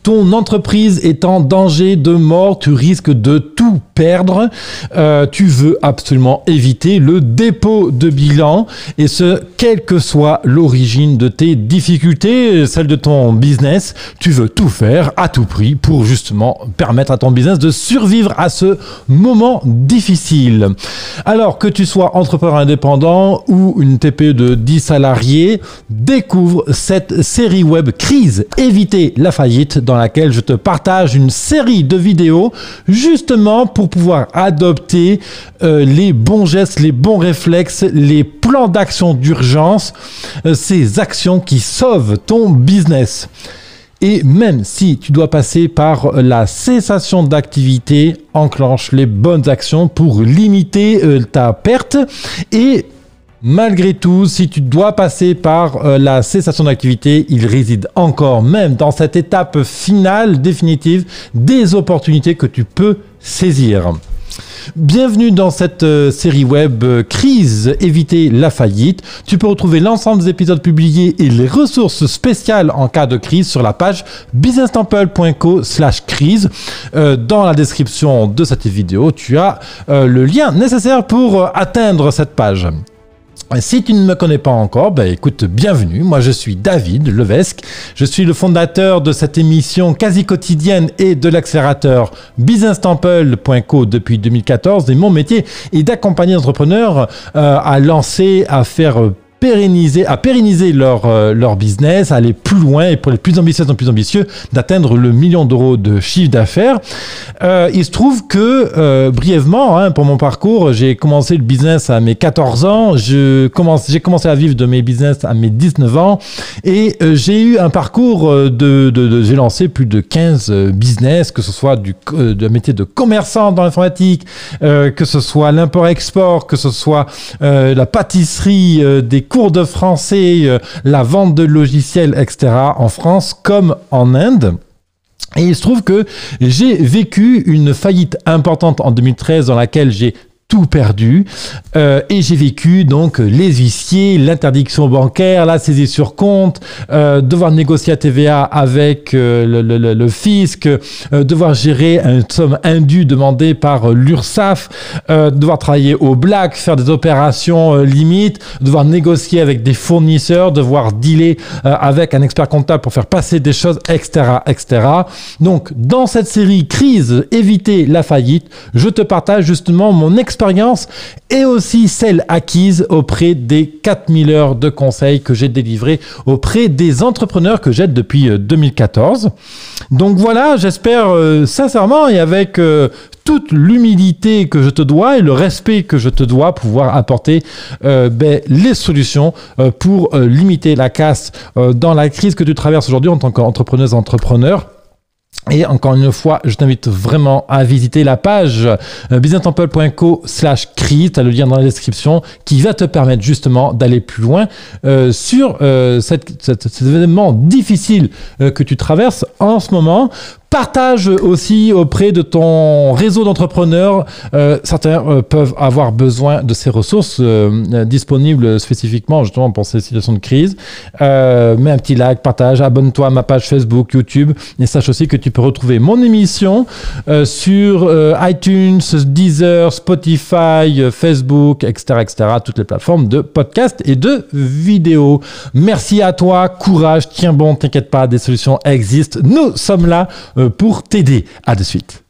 ton entreprise est en danger de mort, tu risques de tout perdre. Tu veux absolument éviter le dépôt de bilan et ce, quelle que soit l'origine de tes difficultés, celle de ton business, tu veux tout faire à tout prix pour justement permettre à ton business de survivre à ce moment difficile. Alors que tu sois entrepreneur indépendant ou une TPE de 10 salariés, découvre cette série web Crise, éviter la faillite dans laquelle je te partage une série de vidéos justement pour pouvoir adopter les bons gestes, les bons réflexes, les plans d'action d'urgence, ces actions qui sauvent ton business. Et même si tu dois passer par la cessation d'activité, enclenche les bonnes actions pour limiter ta perte. Et malgré tout, si tu dois passer par la cessation d'activité, il réside encore, même dans cette étape finale, définitive, des opportunités que tu peux saisir. Bienvenue dans cette série web Crise, éviter la faillite. Tu peux retrouver l'ensemble des épisodes publiés et les ressources spéciales en cas de crise sur la page businesstemple.co/crise. Dans la description de cette vidéo, tu as le lien nécessaire pour atteindre cette page. Si tu ne me connais pas encore, écoute, bienvenue. Moi, je suis David Levesque. Je suis le fondateur de cette émission quasi quotidienne et de l'accélérateur businesstemple.co depuis 2014. Et mon métier est d'accompagner les entrepreneurs à lancer, à pérenniser leur business, à aller plus loin et pour les plus ambitieux, d'atteindre le 1 million d'euros de chiffre d'affaires. Il se trouve que, brièvement, pour mon parcours, j'ai commencé le business à mes 14 ans, j'ai commencé à vivre de mes business à mes 19 ans et j'ai eu un parcours j'ai lancé plus de 15 business, que ce soit de métier de commerçant dans l'informatique, que ce soit l'import-export, que ce soit la pâtisserie, des cours de français, la vente de logiciels, etc. en France comme en Inde. Et il se trouve que j'ai vécu une faillite importante en 2013 dans laquelle j'ai tout perdu et j'ai vécu donc les huissiers, l'interdiction bancaire, la saisie sur compte, devoir négocier la TVA avec le fisc, devoir gérer une somme indue demandée par l'URSSAF, devoir travailler au black, faire des opérations limites, devoir négocier avec des fournisseurs, devoir dealer avec un expert comptable pour faire passer des choses, etc., etc. Donc dans cette série Crise, éviter la faillite, je te partage justement mon expérience et aussi celle acquise auprès des 4000 heures de conseils que j'ai délivrés auprès des entrepreneurs que j'aide depuis 2014. Donc voilà, j'espère sincèrement et avec toute l'humilité que je te dois et le respect que je te dois pouvoir apporter les solutions pour limiter la casse dans la crise que tu traverses aujourd'hui en tant qu'entrepreneur. Et encore une fois, je t'invite vraiment à visiter la page businesstemple.co/crise, tu as le lien dans la description, qui va te permettre justement d'aller plus loin sur cet événement difficile que tu traverses en ce moment. Partage aussi auprès de ton réseau d'entrepreneurs. Certains peuvent avoir besoin de ces ressources disponibles spécifiquement justement pour ces situations de crise. Mets un petit like, partage, abonne-toi à ma page Facebook, YouTube et sache aussi que tu peux retrouver mon émission sur iTunes, Deezer, Spotify, Facebook, etc., etc., toutes les plateformes de podcast et de vidéos. Merci à toi, courage, tiens bon, t'inquiète pas, des solutions existent. Nous sommes là pour t'aider. À de suite.